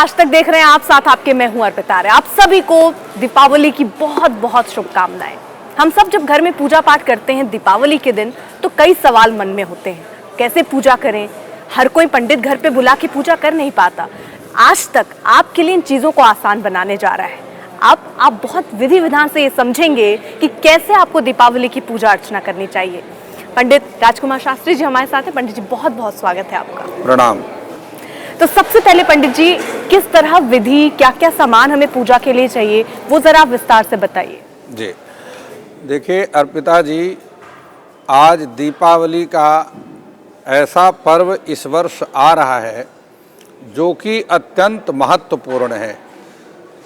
आज तक देख रहे हैं आप, साथ आपके मैं हूं अर्पिता। आप सभी को दीपावली की बहुत बहुत शुभकामनाएं। हम सब जब घर में पूजा पाठ करते हैं दीपावली के दिन तो कई सवाल मन में होते हैं, कैसे पूजा करें। हर कोई पंडित घर पे बुला के पूजा कर नहीं पाता। आज तक आपके लिए इन चीज़ों को आसान बनाने जा रहा है। आप बहुत विधि विधान से ये समझेंगे कि कैसे आपको दीपावली की पूजा अर्चना करनी चाहिए। पंडित राजकुमार शास्त्री जी हमारे साथ हैं। पंडित जी बहुत बहुत स्वागत है आपका। प्रणाम। तो सबसे पहले पंडित जी, किस तरह विधि, क्या क्या सामान हमें पूजा के लिए चाहिए, वो जरा विस्तार से बताइए। जी देखिए अर्पिता जी, आज दीपावली का ऐसा पर्व इस वर्ष आ रहा है जो कि अत्यंत महत्वपूर्ण है।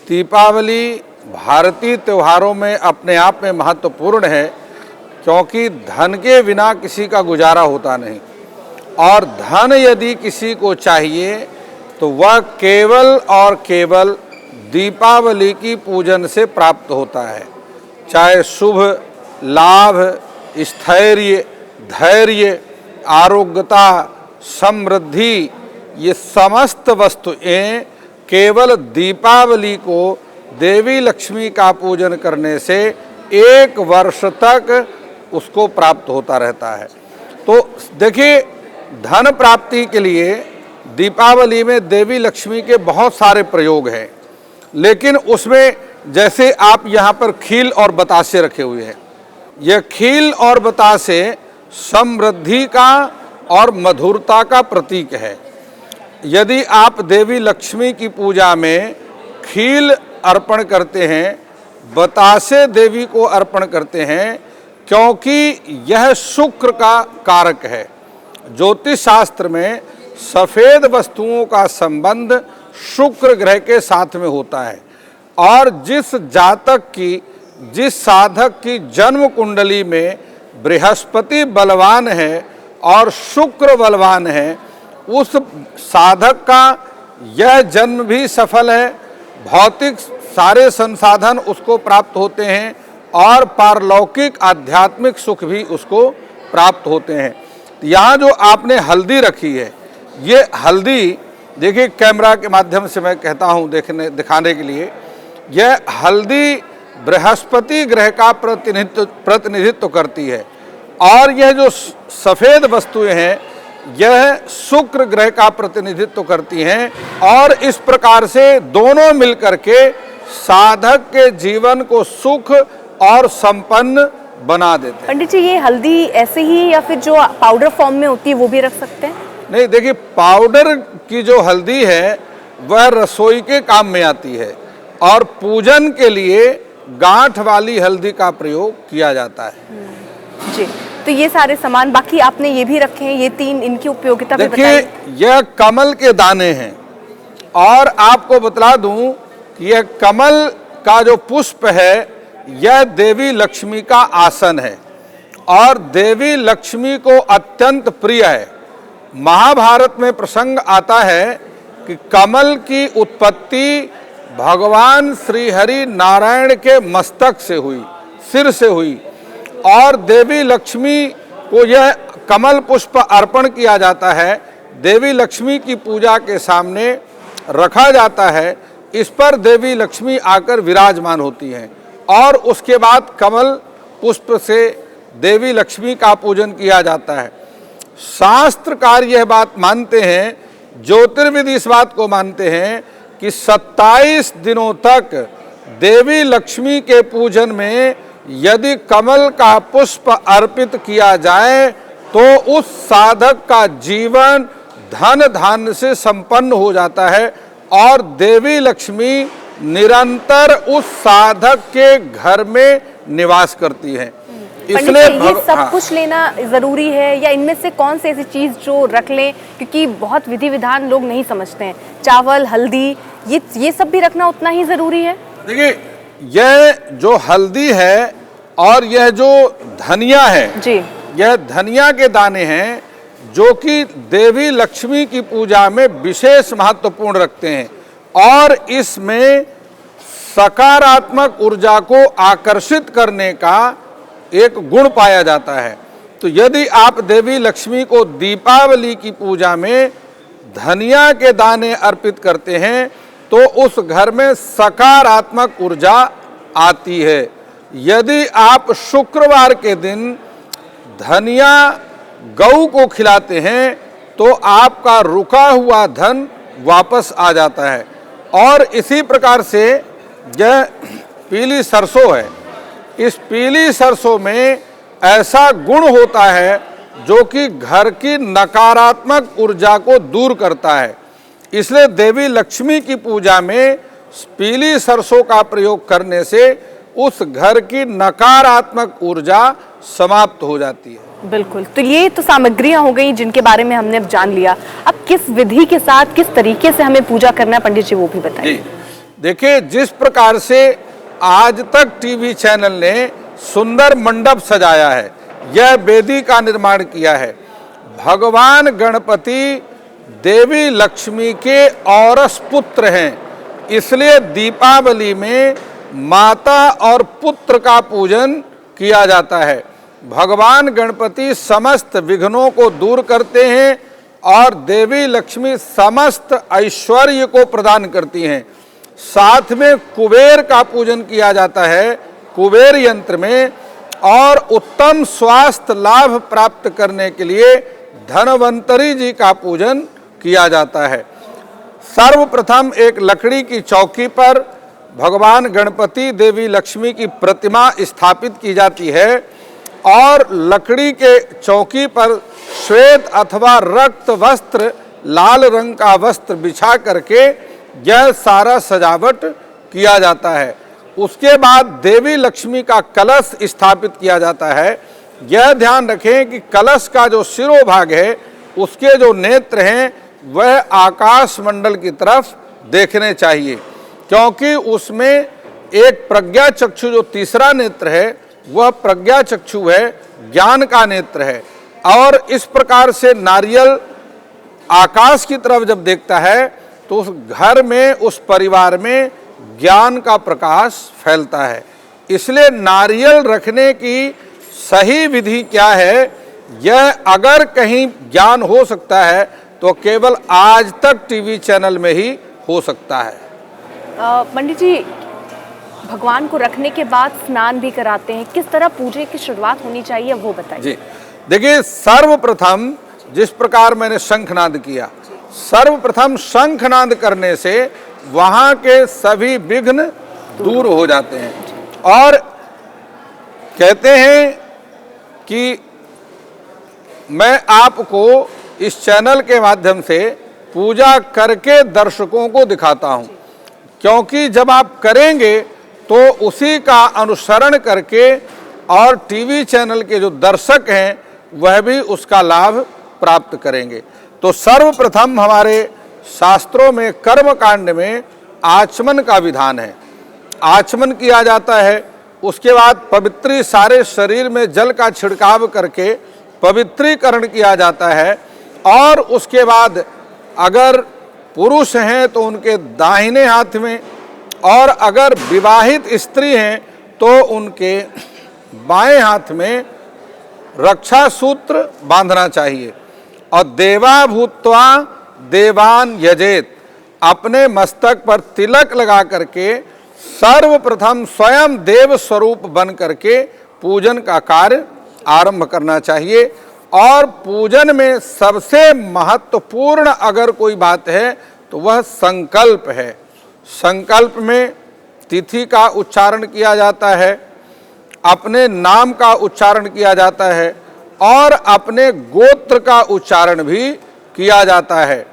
दीपावली भारतीय त्योहारों में अपने आप में महत्वपूर्ण है क्योंकि धन के बिना किसी का गुजारा होता नहीं, और धन यदि किसी को चाहिए तो वह केवल और केवल दीपावली की पूजन से प्राप्त होता है। चाहे शुभ लाभ, स्थैर्य, धैर्य, आरोग्यता, समृद्धि, ये समस्त वस्तुएं केवल दीपावली को देवी लक्ष्मी का पूजन करने से एक वर्ष तक उसको प्राप्त होता रहता है। तो देखिए, धन प्राप्ति के लिए दीपावली में देवी लक्ष्मी के बहुत सारे प्रयोग हैं, लेकिन उसमें जैसे आप यहाँ पर खील और बतासे रखे हुए हैं, यह खील और बतासे समृद्धि का और मधुरता का प्रतीक है। यदि आप देवी लक्ष्मी की पूजा में खील अर्पण करते हैं, बतासे देवी को अर्पण करते हैं, क्योंकि यह शुक्र का कारक है। ज्योतिष शास्त्र में सफ़ेद वस्तुओं का संबंध शुक्र ग्रह के साथ में होता है, और जिस जातक की, जिस साधक की जन्म कुंडली में बृहस्पति बलवान है और शुक्र बलवान है, उस साधक का यह जन्म भी सफल है। भौतिक सारे संसाधन उसको प्राप्त होते हैं और पारलौकिक आध्यात्मिक सुख भी उसको प्राप्त होते हैं। यहाँ जो आपने हल्दी रखी है, ये हल्दी देखिए, कैमरा के माध्यम से मैं कहता हूँ दिखाने के लिए, यह हल्दी बृहस्पति ग्रह का प्रतिनिधित्व करती है, और यह जो सफ़ेद वस्तुएं हैं यह शुक्र ग्रह का प्रतिनिधित्व करती हैं, और इस प्रकार से दोनों मिलकर के साधक के जीवन को सुख और संपन्न बना देते हैं। पंडित जी, ये हल्दी ऐसे ही या फिर जो पाउडर फॉर्म में होती है वो भी रख सकते हैं? नहीं, देखिए, पाउडर की जो हल्दी है वह रसोई के काम में आती है, और पूजन के लिए गांठ वाली हल्दी का प्रयोग किया जाता है। जी, तो ये सारे सामान बाकी आपने ये भी रखे हैं, ये तीन, इनकी उपयोगिता भी देखिए, बताइए। यह कमल के दाने हैं, और आपको बतला दूं कि यह कमल का जो पुष्प है यह देवी लक्ष्मी का आसन है, और देवी लक्ष्मी को अत्यंत प्रिय है। महाभारत में प्रसंग आता है कि कमल की उत्पत्ति भगवान श्री हरि नारायण के मस्तक से हुई, सिर से हुई, और देवी लक्ष्मी को यह कमल पुष्प अर्पण किया जाता है, देवी लक्ष्मी की पूजा के सामने रखा जाता है। इस पर देवी लक्ष्मी आकर विराजमान होती हैं, और उसके बाद कमल पुष्प से देवी लक्ष्मी का पूजन किया जाता है। शास्त्रकार यह बात मानते हैं, ज्योतिर्विद इस बात को मानते हैं कि 27 दिनों तक देवी लक्ष्मी के पूजन में यदि कमल का पुष्प अर्पित किया जाए तो उस साधक का जीवन धन धान्य से संपन्न हो जाता है, और देवी लक्ष्मी निरंतर उस साधक के घर में निवास करती है। इसलिए ये सब कुछ लेना जरूरी है, या इनमें से कौन सी ऐसी चीज जो रख लें, क्योंकि बहुत विधि विधान लोग नहीं समझते हैं। चावल, हल्दी, ये सब भी रखना उतना ही जरूरी है? देखिए, यह जो हल्दी है और यह जो धनिया है जी, यह धनिया के दाने हैं जो कि देवी लक्ष्मी की पूजा में विशेष महत्वपूर्ण रखते हैं, और इसमें सकारात्मक ऊर्जा को आकर्षित करने का एक गुण पाया जाता है। तो यदि आप देवी लक्ष्मी को दीपावली की पूजा में धनिया के दाने अर्पित करते हैं तो उस घर में सकारात्मक ऊर्जा आती है। यदि आप शुक्रवार के दिन धनिया गऊ को खिलाते हैं तो आपका रुका हुआ धन वापस आ जाता है। और इसी प्रकार से यह पीली सरसों है, इस पीली सरसों में ऐसा गुण होता है जो कि घर की नकारात्मक ऊर्जा को दूर करता है। इसलिए देवी लक्ष्मी की पूजा में पीली सरसों का प्रयोग करने से उस घर की नकारात्मक ऊर्जा समाप्त हो जाती है। बिल्कुल, तो ये तो सामग्रियां हो गई जिनके बारे में हमने अब जान लिया। अब किस विधि के साथ किस तरीके से हमें पूजा करना है पंडित जी, वो भी बताइए। देखिए, जिस प्रकार से आज तक टीवी चैनल ने सुंदर मंडप सजाया है, यह वेदी का निर्माण किया है, भगवान गणपति देवी लक्ष्मी के औरस पुत्र हैं, इसलिए दीपावली में माता और पुत्र का पूजन किया जाता है। भगवान गणपति समस्त विघ्नों को दूर करते हैं और देवी लक्ष्मी समस्त ऐश्वर्य को प्रदान करती हैं। साथ में कुबेर का पूजन किया जाता है कुबेर यंत्र में, और उत्तम स्वास्थ्य लाभ प्राप्त करने के लिए धनवंतरी जी का पूजन किया जाता है। सर्वप्रथम एक लकड़ी की चौकी पर भगवान गणपति देवी लक्ष्मी की प्रतिमा स्थापित की जाती है और लकड़ी के चौकी पर श्वेत अथवा रक्त वस्त्र, लाल रंग का वस्त्र बिछा करके यह सारा सजावट किया जाता है। उसके बाद देवी लक्ष्मी का कलश स्थापित किया जाता है। यह ध्यान रखें कि कलश का जो शिरोभाग है उसके जो नेत्र हैं वह आकाश मंडल की तरफ देखने चाहिए, क्योंकि उसमें एक प्रज्ञा चक्षु जो तीसरा नेत्र है वह प्रज्ञा चक्षु है, ज्ञान का नेत्र है। और इस प्रकार से नारियल आकाश की तरफ जब देखता है तो उस घर में, उस परिवार में ज्ञान का प्रकाश फैलता है। इसलिए नारियल रखने की सही विधि क्या है, यह अगर कहीं ज्ञान हो सकता है तो केवल आज तक टीवी चैनल में ही हो सकता है। पंडित जी, भगवान को रखने के बाद स्नान भी कराते हैं, किस तरह पूजे की शुरुआत होनी चाहिए वो बताइए। जी देखिए, सर्वप्रथम जिस प्रकार मैंने शंखनाद किया, सर्वप्रथम शंखनाद करने से वहां के सभी विघ्न दूर हो जाते हैं। और कहते हैं कि मैं आपको इस चैनल के माध्यम से पूजा करके दर्शकों को दिखाता हूं, क्योंकि जब आप करेंगे तो उसी का अनुसरण करके और टीवी चैनल के जो दर्शक हैं वह भी उसका लाभ प्राप्त करेंगे। तो सर्वप्रथम हमारे शास्त्रों में कर्म कांड में आचमन का विधान है। आचमन किया जाता है, उसके बाद पवित्री सारे शरीर में जल का छिड़काव करके पवित्रीकरण किया जाता है। और उसके बाद अगर पुरुष हैं तो उनके दाहिने हाथ में, और अगर विवाहित स्त्री हैं तो उनके बाएं हाथ में रक्षा सूत्र बांधना चाहिए। और देवा भूत्वा देवान यजेत, अपने मस्तक पर तिलक लगा करके सर्वप्रथम स्वयं देव स्वरूप बन करके पूजन का कार्य आरंभ करना चाहिए। और पूजन में सबसे महत्वपूर्ण अगर कोई बात है तो वह संकल्प है। संकल्प में तिथि का उच्चारण किया जाता है, अपने नाम का उच्चारण किया जाता है और अपने गोत्र का उच्चारण भी किया जाता है।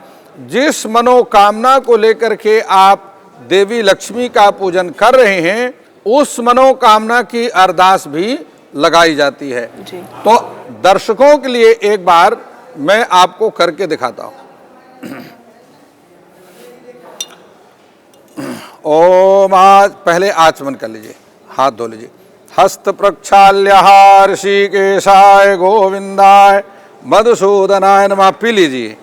जिस मनोकामना को लेकर के आप देवी लक्ष्मी का पूजन कर रहे हैं उस मनोकामना की अरदास भी लगाई जाती है जी। तो दर्शकों के लिए एक बार मैं आपको करके दिखाता हूं। ओम, आज पहले आचमन कर लीजिए, हाथ धो लीजिए। हस्त प्रक्षाल्य ऋषिकेशाय गोविंदाय मधुसूदनाय नमः, पी लीजिए।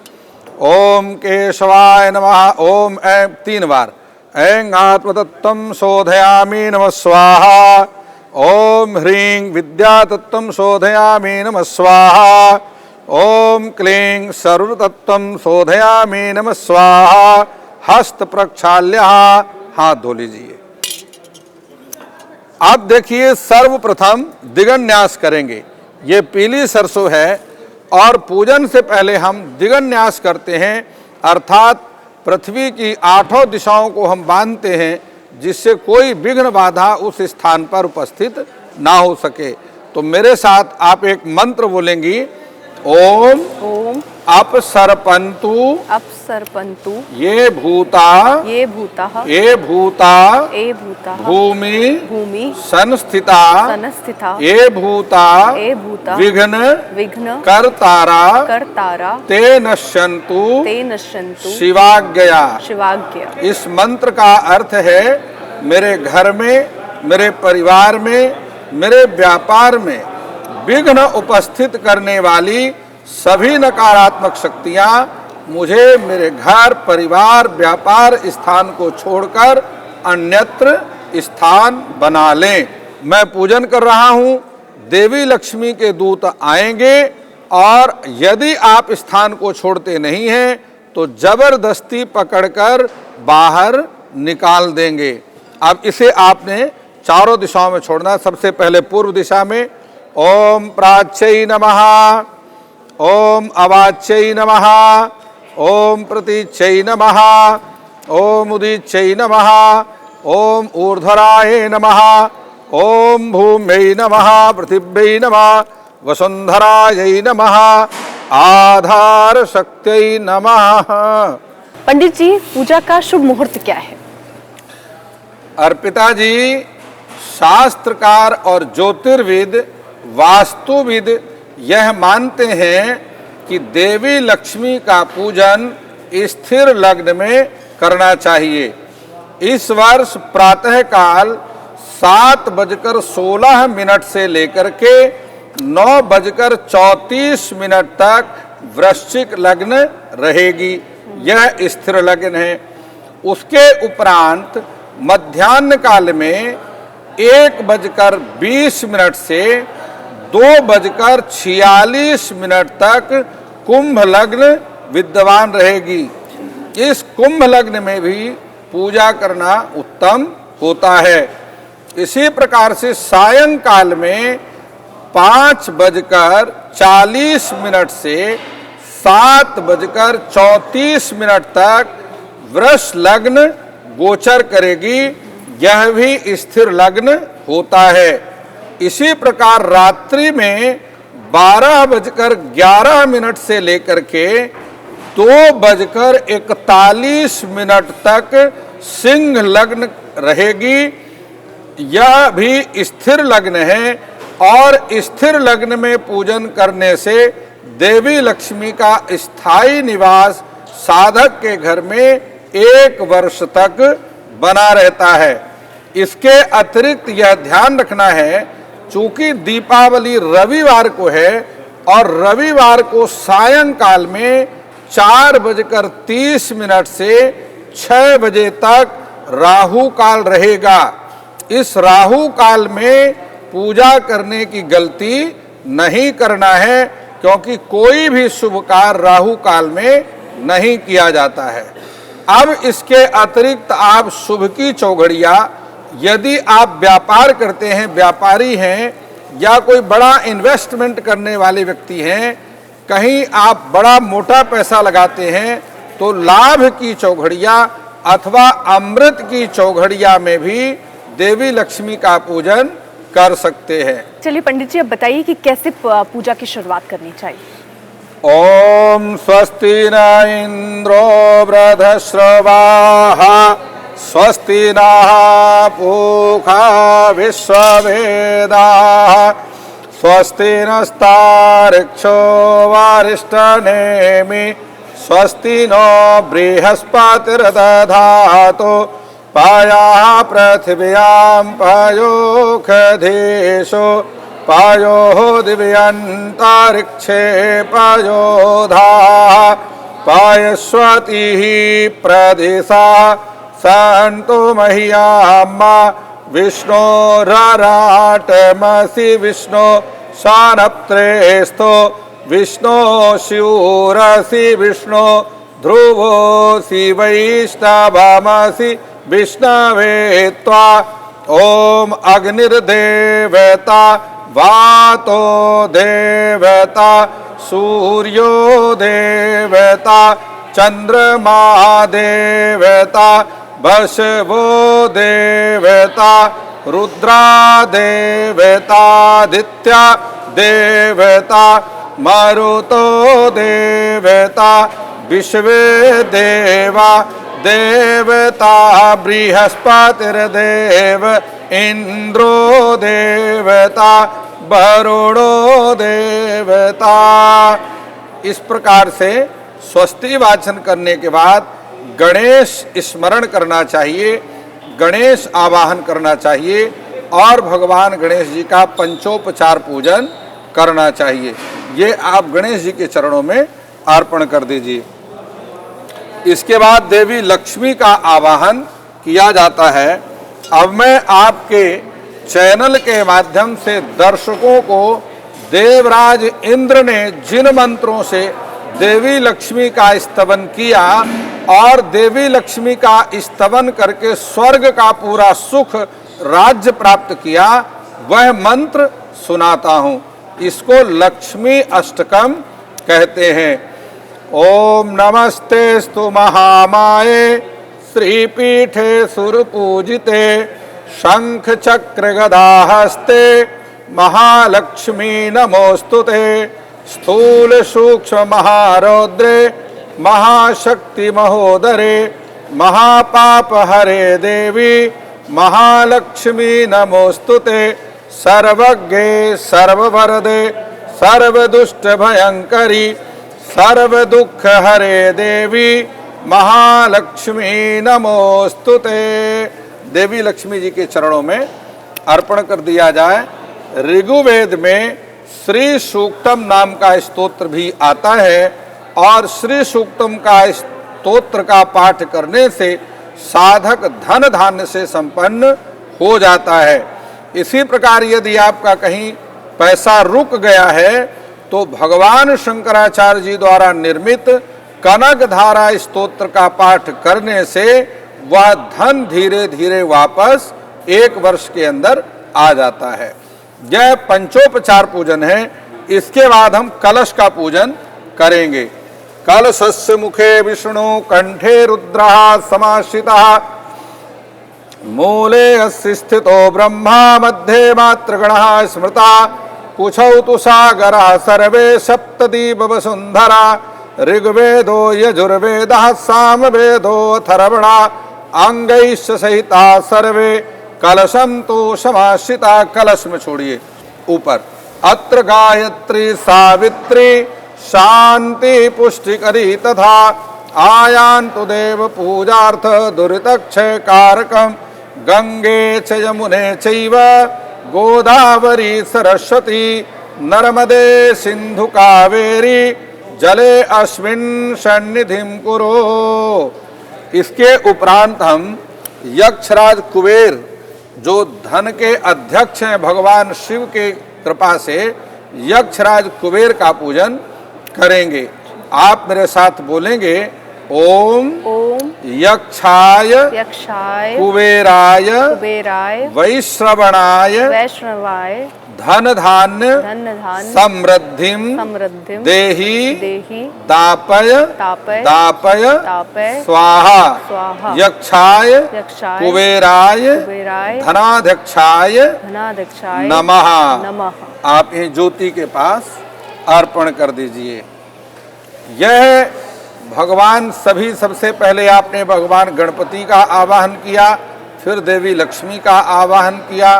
ओम केशवाय नमः, ओम ऐं 3 बार। ऐं आत्मतत्त्वं शोधयामि नमः स्वाहा। ओम ह्रीं विद्यातत्त्वं शोधयामि नमः स्वाहा। ओम क्लीं सर्वतत्त्वं शोधयामि नमः स्वाहा। हस्त प्रक्षाल्य, हाथ धो लीजिए। अब देखिए, सर्वप्रथम दिगन्यास करेंगे। ये पीली सरसों है और पूजन से पहले हम दिगन्यास करते हैं, अर्थात पृथ्वी की 8 दिशाओं को हम बांधते हैं, जिससे कोई विघ्न बाधा उस स्थान पर उपस्थित ना हो सके। तो मेरे साथ आप एक मंत्र बोलेंगी, ओम ओम अपसर्पन्तु अपसर्पन्तु ये भूता ये भूताः ये भूता ये भूताः भूमि भूमि संस्थिता संस्थिता ये भूता ये भूता विघ्न विघ्न कर्तारा कर्तारा ते नश्यन्तु ते नश्यन्तु शिवाज्ञया। शिवाज्ञया। इस मंत्र का अर्थ है, मेरे घर में, मेरे परिवार में, मेरे व्यापार में विघ्न उपस्थित करने वाली सभी नकारात्मक शक्तियां मुझे मेरे घर, परिवार, व्यापार स्थान को छोड़कर अन्यत्र स्थान बना लें। मैं पूजन कर रहा हूं, देवी लक्ष्मी के दूत आएंगे और यदि आप स्थान को छोड़ते नहीं हैं तो जबरदस्ती पकड़कर बाहर निकाल देंगे। अब इसे आपने चारों दिशाओं में छोड़ना। सबसे पहले पूर्व दिशा में ओम प्राच्यै नमः, ओम अवाच्यै नमः, ओम प्रतीच्यै नमः, ओम उदीच्यै नमः, ओम ऊर्ध्वराय नमः, ओम भूम्यै नमः, पृथिव्यै नमः, वसुंधरायै नमः, आधार शक्त्यै नमः। पंडित जी, पूजा का शुभ मुहूर्त क्या है? अर्पिता जी, शास्त्रकार और ज्योतिर्विद, वास्तुविद यह मानते हैं कि देवी लक्ष्मी का पूजन स्थिर लग्न में करना चाहिए। इस वर्ष प्रातः काल 7:16 से लेकर के 9:34 तक वृश्चिक लग्न रहेगी। यह स्थिर लग्न है। उसके उपरांत मध्याह्न काल में 1:20 से 2:46 तक कुंभ लग्न विद्यमान रहेगी। इस कुंभ लग्न में भी पूजा करना उत्तम होता है। इसी प्रकार से सायंकाल में 5:40 से 7:34 तक वृष लग्न गोचर करेगी। यह भी स्थिर लग्न होता है। इसी प्रकार रात्रि में 12:11 से लेकर के 2:41 तक सिंह लग्न रहेगी। यह भी स्थिर लग्न है और स्थिर लग्न में पूजन करने से देवी लक्ष्मी का स्थायी निवास साधक के घर में 1 वर्ष तक बना रहता है। इसके अतिरिक्त यह ध्यान रखना है, चूंकि दीपावली रविवार को है और रविवार को सायंकाल में 4:30 से 6 बजे तक राहु काल रहेगा। इस राहु काल में पूजा करने की गलती नहीं करना है, क्योंकि कोई भी शुभ कार्य राहु काल में नहीं किया जाता है। अब इसके अतिरिक्त आप शुभ की चौघड़िया, यदि आप व्यापार करते हैं, व्यापारी हैं या कोई बड़ा इन्वेस्टमेंट करने वाले व्यक्ति हैं, कहीं आप बड़ा मोटा पैसा लगाते हैं, तो लाभ की चौघड़िया अथवा अमृत की चौघड़िया में भी देवी लक्ष्मी का पूजन कर सकते हैं। चलिए पंडित जी, अब बताइए कि कैसे पूजा की शुरुआत करनी चाहिए। ओम स्वस्ति न इंद्रो वृधश्रवाः, स्वस्ति नः पूषा विश्ववेदाः, स्वस्ति नस्तार्क्ष्यो वारिष्ठनेमि, स्वस्ति नो बृहस्पतिर्दधातु, पायाः पृथिव्यां पयोखधेषु, पायोः दिव्यन्तरिक्षे पयोधाः, पायस्वतिः प्रदिशा सन्तु मह्यम्, विष्णोरराटमसि विष्णु शानप्त्रेस्थो, विष्णु शिवरसि विष्णु ध्रुवोऽसि वैष्णवमसि विष्णवे त्वा। ओम अग्निर्देवता वातो देवता सूर्यो देवता चंद्रमा देवता वसवो देवता रुद्रा देवतादित्या देवता मरुतो देवता विश्वे देवा देवता बृहस्पतिर्देव इंद्रो देवता वरुणो देवता। इस प्रकार से स्वस्ति वाचन करने के बाद गणेश स्मरण करना चाहिए, गणेश आवाहन करना चाहिए और भगवान गणेश जी का पंचोपचार पूजन करना चाहिए। ये आप गणेश जी के चरणों में अर्पण कर दीजिए। इसके बाद देवी लक्ष्मी का आवाहन किया जाता है। अब मैं आपके चैनल के माध्यम से दर्शकों को देवराज इंद्र ने जिन मंत्रों से देवी लक्ष्मी का स्तवन किया और देवी लक्ष्मी का स्तवन करके स्वर्ग का पूरा सुख राज्य प्राप्त किया, वह मंत्र सुनाता हूँ। इसको लक्ष्मी अष्टकम कहते हैं। ओम नमस्तेस्तु महामाये श्रीपीठे सुरपूजिते शंख चक्र गदाहस्ते महालक्ष्मी नमोस्तुते स्थूल सूक्ष्म महारौद्रे महाशक्ति महोदरे महापाप हरे देवी महालक्ष्मी नमोस्तुते सर्वज्ञे सर्ववरदे सर्वदुष्ट भयंकरी सर्वदुःख हरे देवी महालक्ष्मी नमोस्तुते। देवी लक्ष्मी जी के चरणों में अर्पण कर दिया जाए। ऋग्वेद में श्री सूक्तम नाम का स्तोत्र भी आता है और श्री सूक्तम का स्तोत्र का पाठ करने से साधक धन धान्य से संपन्न हो जाता है। इसी प्रकार यदि आपका कहीं पैसा रुक गया है तो भगवान शंकराचार्य जी द्वारा निर्मित कनक धारा स्तोत्र का पाठ करने से वह धन धीरे धीरे वापस 1 वर्ष के अंदर आ जाता है। यह पंचोपचार पूजन है। इसके बाद हम कलश का पूजन करेंगे। कलशस्य मुखे विष्णु कंठे रुद्रः समाश्रितः मूले अस्य स्थितो ब्रह्मा मध्ये मातृगणः स्मृता कुशौ तु सागरः सर्वे सप्तदीप वसुन्धरा ऋग्वेदो यजुर्वेदः सामवेदो अथर्वणा अंगैश्च सहिता सर्वे कलशम तो समाश्रिता। कलश में छोड़िए ऊपर। अत्र गायत्री सावित्री शांति पुष्टिकरी तथा आयान्तु देव पूजार्थ दुरितक्षय कारकम गंगे च यमुने चैव गोदावरी सरस्वती नर्मदे सिंधु कावेरी जले अस्मिन् सन्निधिं कुरु। इसके उपरांत हम यक्षराज कुबेर जो धन के अध्यक्ष हैं, भगवान शिव के कृपा से यक्षराज कुबेर का पूजन करेंगे। आप मेरे साथ बोलेंगे ओम ओम यक्षाय यक्षाय कुबेराय कुबेराय वैश्रवणाय वैष्णवाय धन धान्य समृद्धिम समृद्धिम देहि देहि दापय तापय दापय तापय स्वाहा स्वाहा यक्षाय यक्षाय कुबेराय कुबेराय धनाध्यक्षाय धनाध्यक्षाय नमः। नमः। आप ये ज्योति के पास अर्पण कर दीजिए। यह भगवान सभी सबसे पहले आपने भगवान गणपति का आवाहन किया, फिर देवी लक्ष्मी का आवाहन किया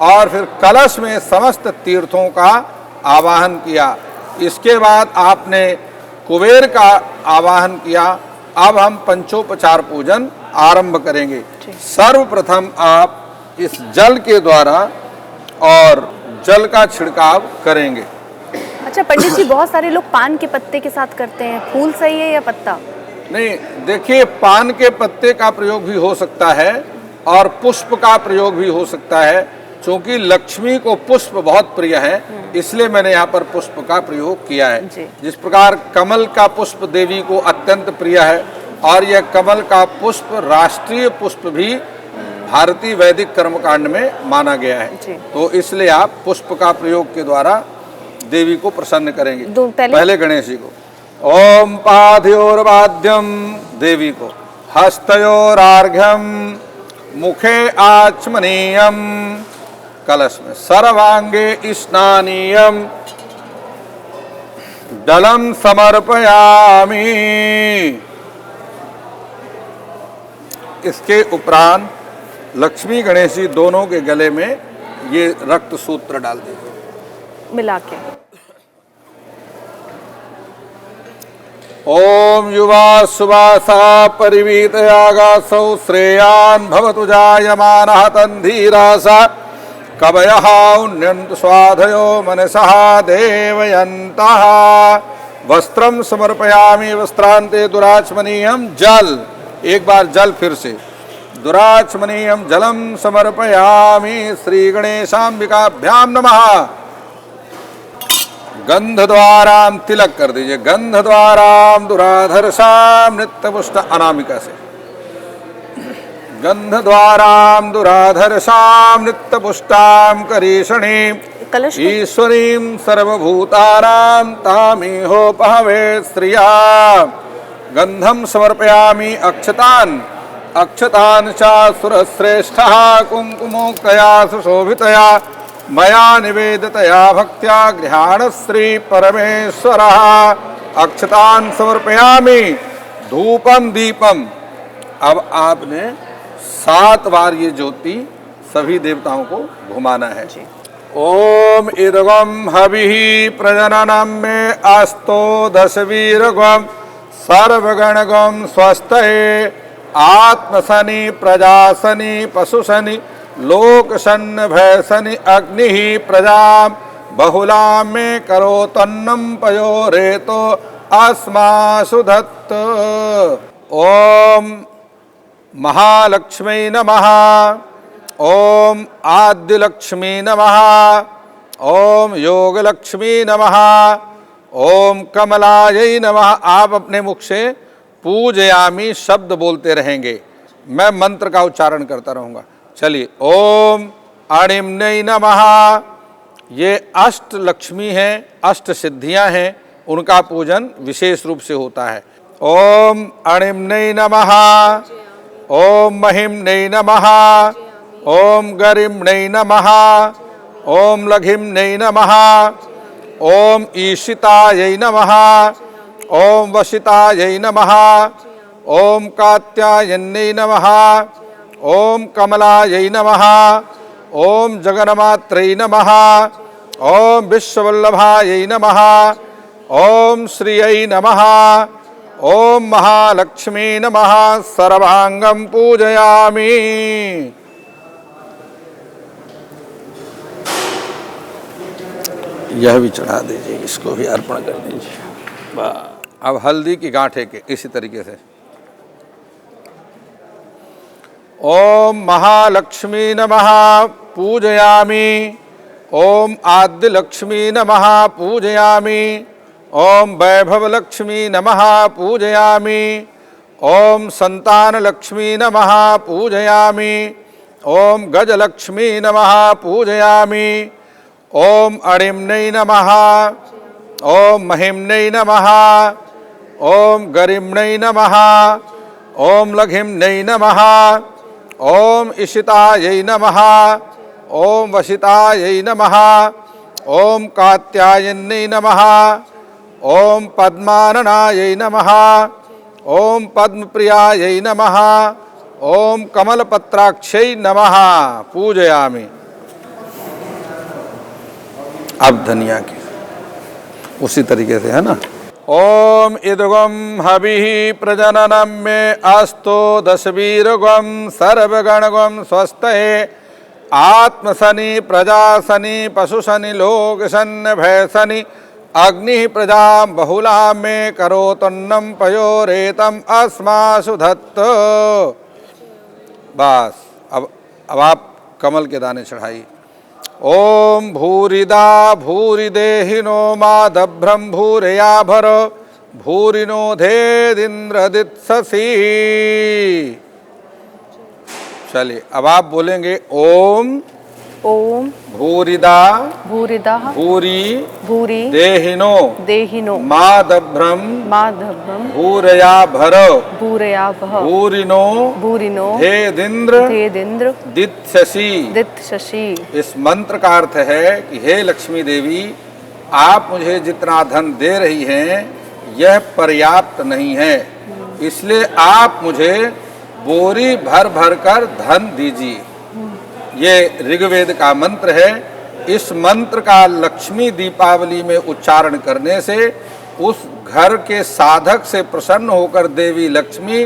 और फिर कलश में समस्त तीर्थों का आवाहन किया। इसके बाद आपने कुबेर का आवाहन किया। अब हम पंचोपचार पूजन आरंभ करेंगे। सर्वप्रथम आप इस जल के द्वारा और जल का छिड़काव करेंगे। अच्छा पंडित जी, बहुत सारे लोग पान के पत्ते के साथ करते हैं, फूल सही है या पत्ता? नहीं, देखिए पान के पत्ते का प्रयोग भी हो सकता है और पुष्प का प्रयोग भी हो सकता है, चूंकि लक्ष्मी को पुष्प बहुत प्रिय है, इसलिए मैंने यहाँ पर पुष्प का प्रयोग किया है। जी। जिस प्रकार कमल का पुष्प देवी को अत्यंत प्रिय है और यह कमल का पुष्प राष्ट्रीय पुष्प भी भारतीय वैदिक कर्मकांड में माना गया है, जी। तो इसलिए आप पुष्प का प्रयोग के द्वारा देवी को प्रसन्न करेंगे। पहले गणेश जी को ओम पादयोर्वाद्यम, देवी को हस्तयोरार्घ्यम, मुखे आचमनीयम, कलश में सर्वांगे स्नानीयम, जलम समर्पयामि। इसके उपरांत लक्ष्मी गणेश जी दोनों के गले में ये रक्त सूत्र डाल दीजिए मिला के। ओम युवा सुवासा परिवीतयागासौ श्रेयान् भवतु जायमानः तन्धीरासा कवयः उन्यन्तु स्वाधयो मनसः देवयन्तः। वस्त्रं समर्पयामि, वस्त्रान्ते दुराचमनीयं जल, एक बार जल फिर से, दुराचमनीयं जलम समर्पयामि श्री गणेशाम्बिकाभ्याम नमः। गंध द्वाराम, तिलक कर दीजिए, गंध द्वाराम दुराधर्षाम नित्यपुष्ट, अनामिका से, गंध द्वाराम दुराधर्षाम नित्यपुष्टाम करीषणीम ईश्वरीं सर्वभूतानां तामिहोपहवे श्रिया। गंधम समर्पयामि अक्षतान्, अक्षतान् च सुरश्रेष्ठः कुंकुमोक्तया सुशोभितया मया निवेदितया भक्त्या गृहाण श्री परमेश्वरः। अक्षतान् समर्पयामि, धूपम दीपम। अब आपने 7 बार ये ज्योति सभी देवताओं को घुमाना है। ओम इदगम हविः प्रजननम में अस्तो दशवीरगम सर्वगणगम स्वस्तये आत्मशनि प्रजाशनि पशुशनि लोकशन्न भयशनि अग्निः प्रजा बहुला में करो तन्नम पयो रेतो अस्मासु धत्त। ओम महालक्ष्मी नमः, ओम आद्यलक्ष्मी नमः, ओम योगलक्ष्मी नमः, ओम कमलायै नमः। आप अपने मुख से पूजयामि शब्द बोलते रहेंगे, मैं मंत्र का उच्चारण करता रहूँगा। चलिए, ओम अणिम्नै नमः। ये अष्ट लक्ष्मी हैं, अष्ट सिद्धियां हैं, उनका पूजन विशेष रूप से होता है। ओम अणिम्नै नमः, ओम महिम्नै नमः, ओम गरिम्नै नमः, ओम लघिम्नै नमः, ओम ईशितायै नमः, ओम वशितायै नमः, ओम कात्यायन्यै नमः, ओम कमलायै नमः, ओम जगन्मात्रै नमः, ओम विश्ववल्लभायै नमः, ओम श्रियै नमः, ओम महालक्ष्मी नमः। सर्वांगम पूजयामि। यह भी चढ़ा दीजिए, इसको भी अर्पण कर दीजिए। अब हल्दी की गांठे के इसी तरीके से। ओम महालक्ष्मी नमः पूजयामि, ओम आद्यलक्ष्मी नमः पूजयामि, ओम वैभवलक्ष्मी नमः पूजयामि, ओम संतानलक्ष्मी नमः पूजयामि, ओम गजलक्ष्मी नमः पूजयामि, ओम अणिम्नै नमः, ओम महिम्नै नमः, ओम गरिम्नै नमः, ओम लघिम्नै नमः, ओम इशितायै नमः, ओम वशितायै नमः, ओम कात्यायन्यै नमः, ओम पद्माननायै नमः, ओम पद्मप्रियायै नमः, ओम कमलपत्राक्षै नमः पूजयामि। अब धनिया की उसी तरीके से, है ना। ओम इदगम हविः प्रजननम में अस्तो दशवीरगम सर्वगणगम स्वस्तये आत्मशनि प्रजाशनि पशुशनि लोकशन्न भयशनि अग्नि प्रजा बहुला में करो तन्नम पयो रेतम अस्मासु धत्त। बस अब आप कमल के दाने चढ़ाइए। ओम भूरिदा भूरिदेहिनो मादभ्रम भूरया भर भूरिनो धेदिंद्रदित्ससी। चलिए अब आप बोलेंगे ओम ओम भूरिदा भूरिदा भूरी भूरी देहिनो देहिनो मादभ्रम माधवम भूरया भर भूरया भः भूरिनो भूरिनो धेदिंद्र धेदिंद्र दित्ससी। दित शशि। इस मंत्र का अर्थ है कि हे लक्ष्मी देवी, आप मुझे जितना धन दे रही हैं यह पर्याप्त नहीं है, इसलिए आप मुझे बोरी भर भर कर धन दीजिए। ये ऋग्वेद का मंत्र है। इस मंत्र का लक्ष्मी दीपावली में उच्चारण करने से उस घर के साधक से प्रसन्न होकर देवी लक्ष्मी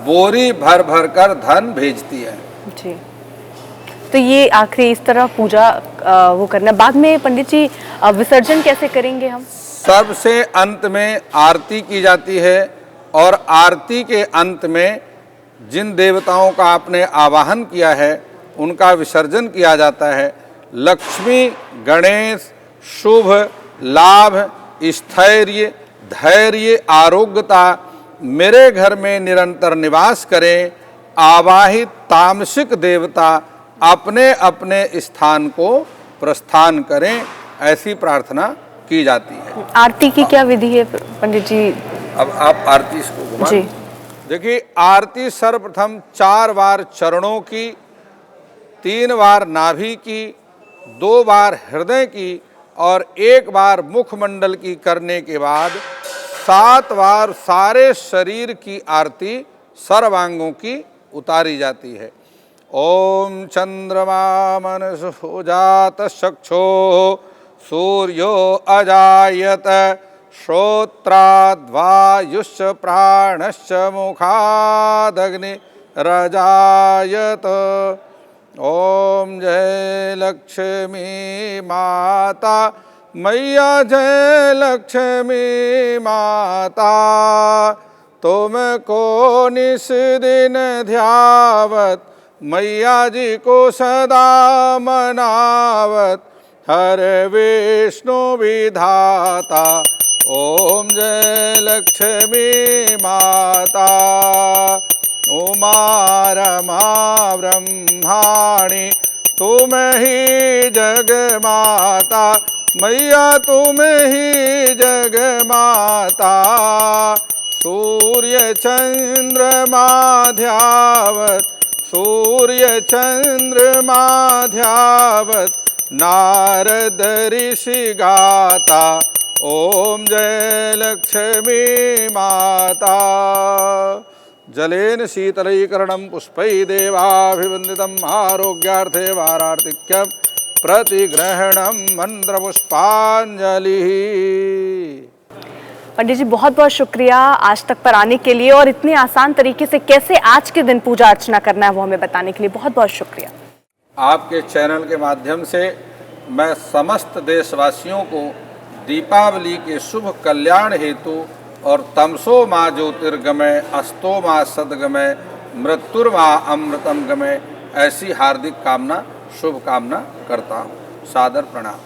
बोरी भर भर कर धन भेजती है। जी, तो ये आखिरी इस तरह पूजा वो करना। बाद में पंडित जी विसर्जन कैसे करेंगे हम? सबसे अंत में आरती की जाती है और आरती के अंत में जिन देवताओं का आपने आवाहन किया है उनका विसर्जन किया जाता है। लक्ष्मी गणेश शुभ लाभ स्थैर्य धैर्य आरोग्यता मेरे घर में निरंतर निवास करें। आवाहित तामसिक देवता अपने अपने स्थान को प्रस्थान करें, ऐसी प्रार्थना की जाती है। आरती की क्या विधि है पंडित जी? अब आप आरती इसको घुमा। जी, देखिए, आरती सर्वप्रथम 4 बार चरणों की, 3 बार नाभि की, 2 बार हृदय की और 1 बार मुखमंडल की करने के बाद 7 बार सारे शरीर की आरती सर्वांगों की उतारी जाती है। ओम चंद्रमा मनसो जात चक्षो सूर्यो अजायत श्रोत्राद्वायुश्च प्राणश्च मुखादग्नि रजायत। ओम जय लक्ष्मी माता मैया जय लक्ष्मी माता, तुमको निस दिन ध्यावत मैया जी को सदा मनावत हर विष्णु विधाता। ओम जय लक्ष्मी माता उमा रमा ब्रह्माणी तुम ही जग माता, मैया तुम ही जग माता। सूर्य चंद्रमा ध्यावत सूर्य चंद्रमा ध्यावत नारद ऋषि गाता। ओम जय लक्ष्मी माता। जलेन शीतलीकरणं पुष्पै देवाभिवन्दितम् आरोग्यार्थे वारार्तिक्यं प्रतिग्रहणं मंत्रपुष्पांजलि। पंडित जी बहुत बहुत शुक्रिया आज तक पर आने के लिए और इतने आसान तरीके से कैसे आज के दिन पूजा अर्चना करना है वो हमें बताने के लिए बहुत बहुत शुक्रिया। आपके चैनल के माध्यम से मैं समस्त देशवासियों को दीपावली के शुभ कल्याण हेतु और तमसो माँ ज्योतिर्गमय अस्तो माँ सद्गमय मृत्युर्मा अमृतम गमय ऐसी हार्दिक कामना शुभकामना करता हूँ। सादर प्रणाम।